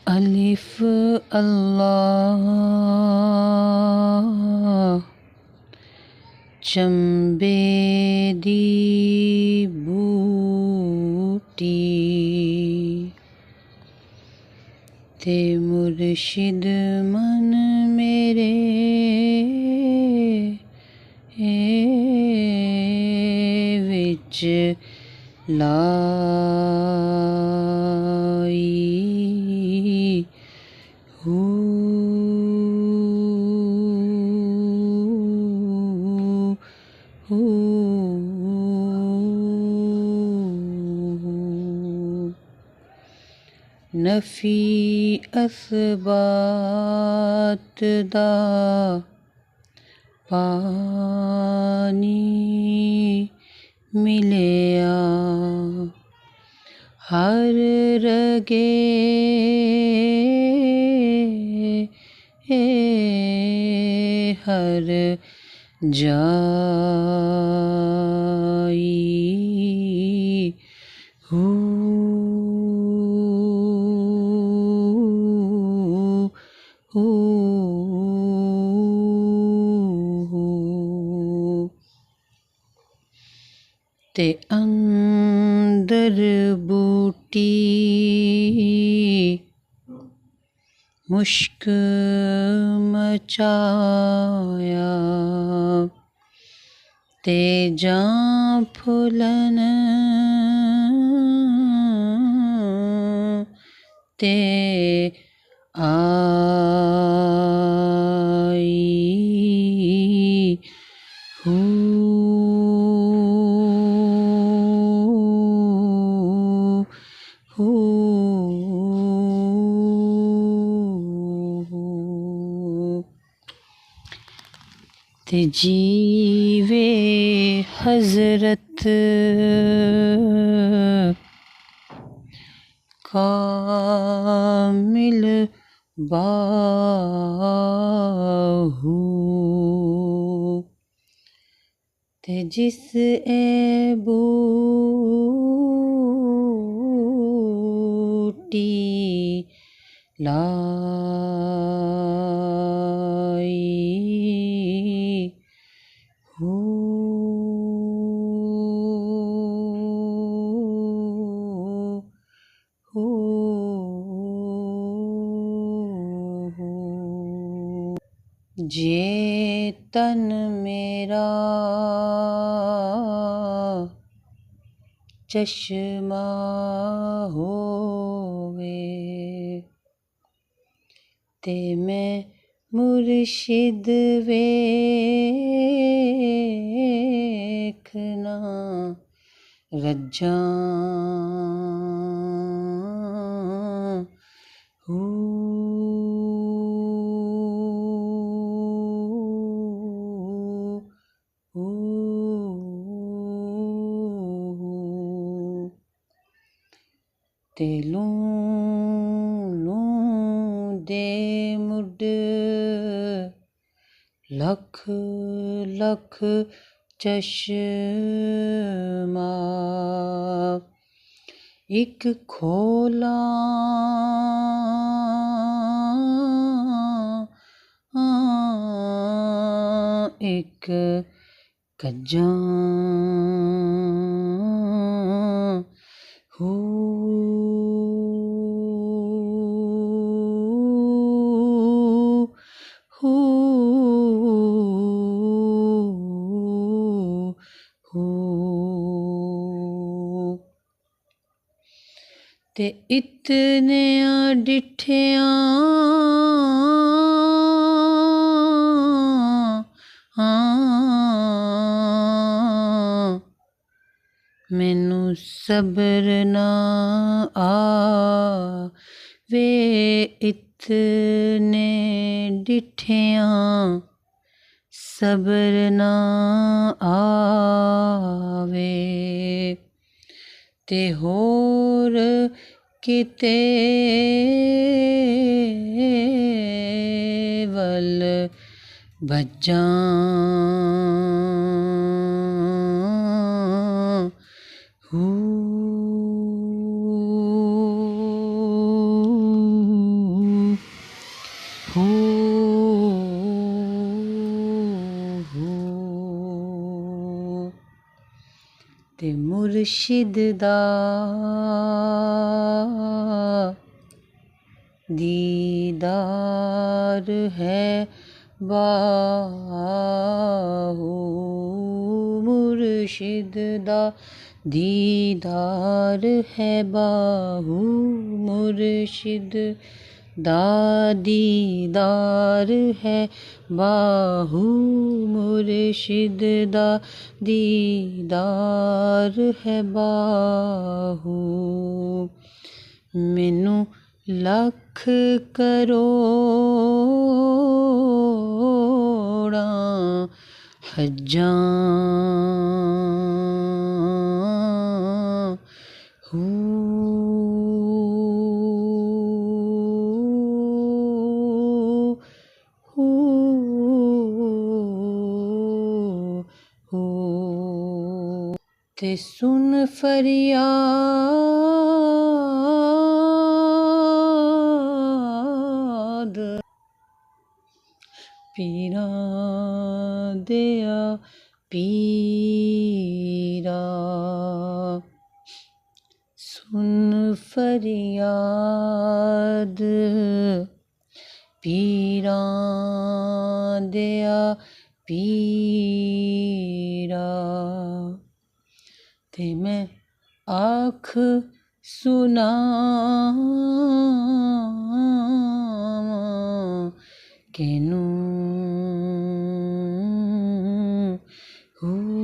अलिफ अल्लाह चंबे दी बूटी ते मुर्शिद मन मेरे विच लाई हू नफी असबात दा पानी मिलिया हर रगे हर जाई हू ते अंदर बूटी मुश्क मचाया ते जां फुलन ते आई हू ते जीवे हजरत कामिल बाहू ते जिस ए बूटी लाई हू जे तन मेरा चश्मा होवे ते मैं मुर्शिद वेखना रज्जां हू ते लूं दे मुड लख लख चश्मा एक खोला एक कज्जां हू ते इतने डिठिया मैनू सब्र ना आवे इतने डिठिया सब्र ना आवे ते होर किते वल भज्जां हू ਹੋ ਹੋ ਤੇ ਮੁਰਸ਼ਿਦ ਦਾ ਦੀਦਾਰ ਹੈ ਬਾਹੂ ਮੁਰਸ਼ਿਦ ਦਾ ਦੀਦਾਰ ਹੈ ਬਾਹੂ ਮੁਰਸ਼ਿਦ ਦਾ ਦੀਦਾਰ ਹੈ ਬਾਹੂ ਮੁਰਸ਼ਿਦ ਦਾ ਦੀਦਾਰ ਹੈ ਬਾਹੂ ਮੈਨੂੰ ਲੱਖ ਕਰੋੜਾਂ ਹੱਜਾਂ ਹੋ ਤੇ ਸੁਨ ਫਰਿਆਦ ਪੀਰਾਂ ਦਿਆ ਪੀਰਾ ਸੁਨ ਫਰਿਆਦ ਪੀਰਾਂ ਦਿਆ ਪੀਰਾ ਤੇ ਮੈਂ ਆਖ ਸੁਨਾਵਾਂ ਕਿਨੂੰ ਹੋ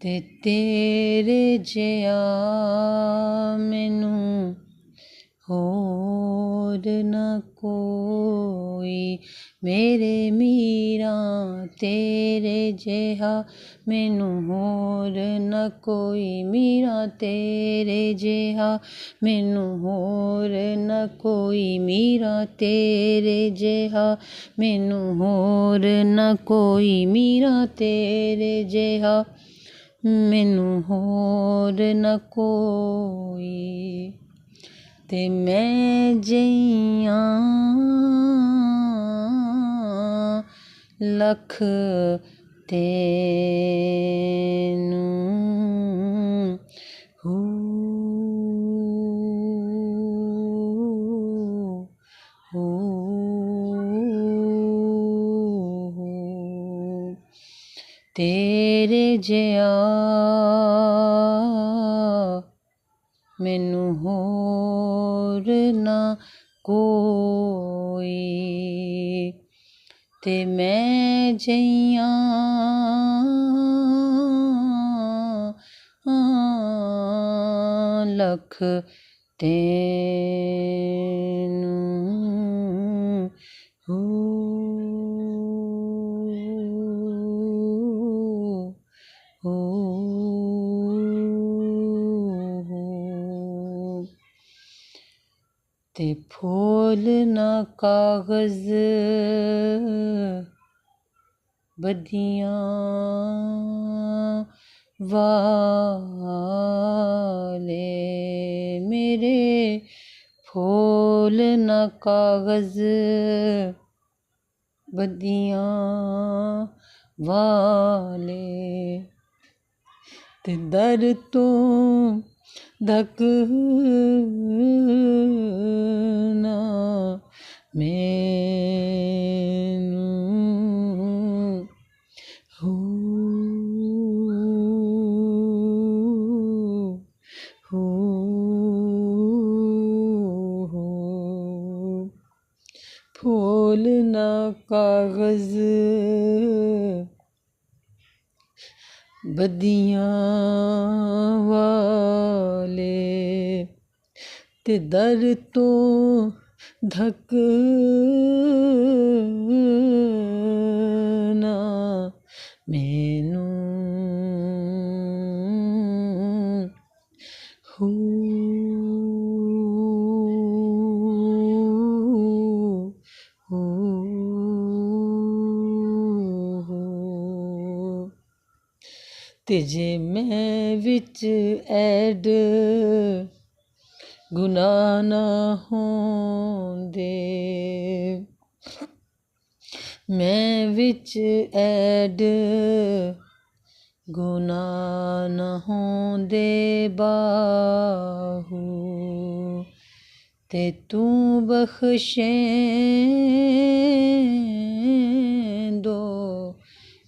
ਤੇ ਤੇਰੇ ਜਿਹਾ ਮੈਨੂੰ ਹੋਰ ਨਾ ਕੋਈ ਮੇਰੇ ਮੀਰਾਂ ਤੇਰੇ ਜਿਹਾ ਮੈਨੂੰ ਹੋਰ ਨਾ ਕੋਈ ਮੀਰਾਂ ਤੇਰੇ ਜਿਹਾ ਮੈਨੂੰ ਹੋਰ ਨਾ ਕੋਈ ਮੀਰਾਂ ਤੇਰੇ ਜਿਹਾ ਮੈਨੂੰ ਹੋਰ ਨਾ ਕੋਈ ਮੀਰਾਂ ਤੇਰੇ ਜਿਹਾ ਮੈਨੂੰ ਹੋਰ ਨਾ ਕੋਈ ਤੇ ਮੈਂ ਜਈਆਂ ਲੱਖ ਤੈਨੂੰ ਹੋ ਤੇਰੇ ਜਿਹਾ ਮੈਨੂੰ ਹੋਰ ਨਾ ਕੋਈ ਤੇ ਮੈਂ ਜਈਆਂ ਲੱਖ ਤੈਨੂੰ ਹੋ ਤੇ ਫੁੱਲ ਨਾ ਕਾਗਜ਼ ਬੱਦੀਆਂ ਵਾਲੇ ਮੇਰੇ ਫੁੱਲ ਨਾ ਕਾਗਜ਼ ਬੱਦੀਆਂ ਵਾਲੇ ਤੇ ਦਰ ਤੋਂ ਧਕ ਨਾ ਮੈਨੂੰ ਹੋ ਫੁੱਲ ਨਾ ਕਾਗਜ਼ ਬੱਦੀਆਂ ਵਾਲੇ ਤੇ ਦਰ ਤੋਂ ਧਕ ਨਾ ਮੈਨੂੰ ਹੋ ते जे मैं विच ऐड गुनाह ना होंदे, मैं विच ऐड गुनाह न होंदे बाहू, ते तू बख्शेंदो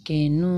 केनू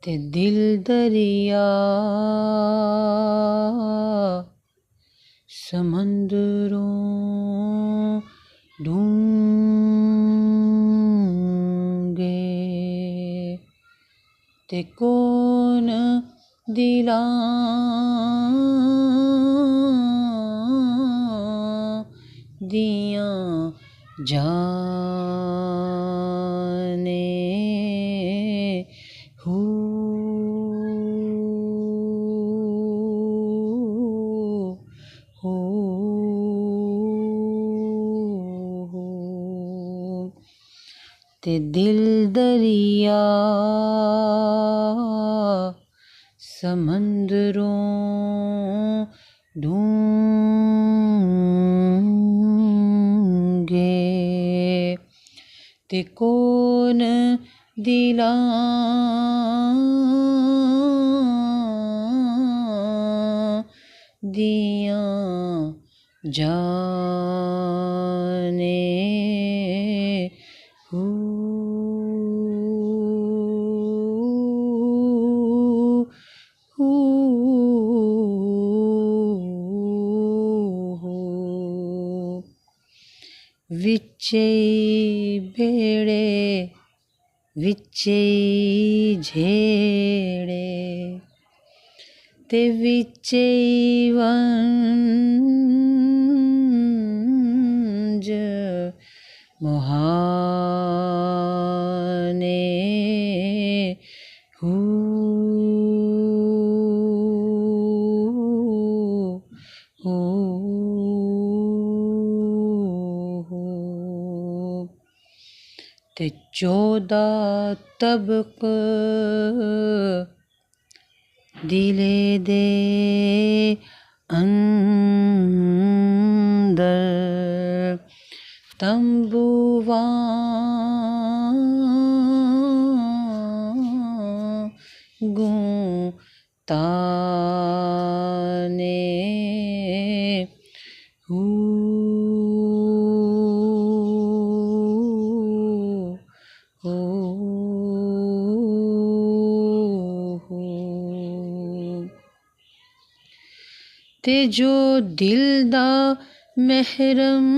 ते दिल दरिया समंदरों डूंगे, ते कौन दिलां दियां जाने हू ते दिल दरिया समंदरों डूंगे, ते कौन दिलां दियां जाने हू विच्चे भेड़े विच्चे झेड़े, ते विच्चे वंज मुहाने हू ते 14 तबक दिले दे अंदर तंबू वांगू ताने हू ते जो दिल दा महरम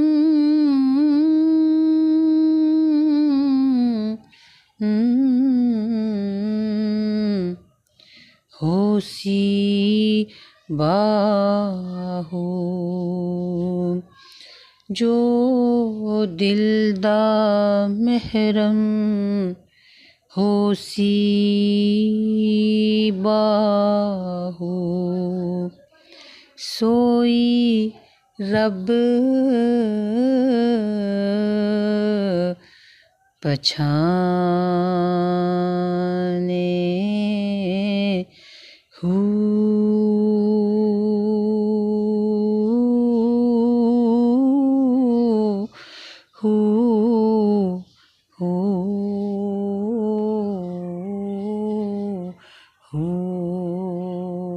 होसी बाहू, जो दिल दा महरम होसी बाहू, सोई रब पछाने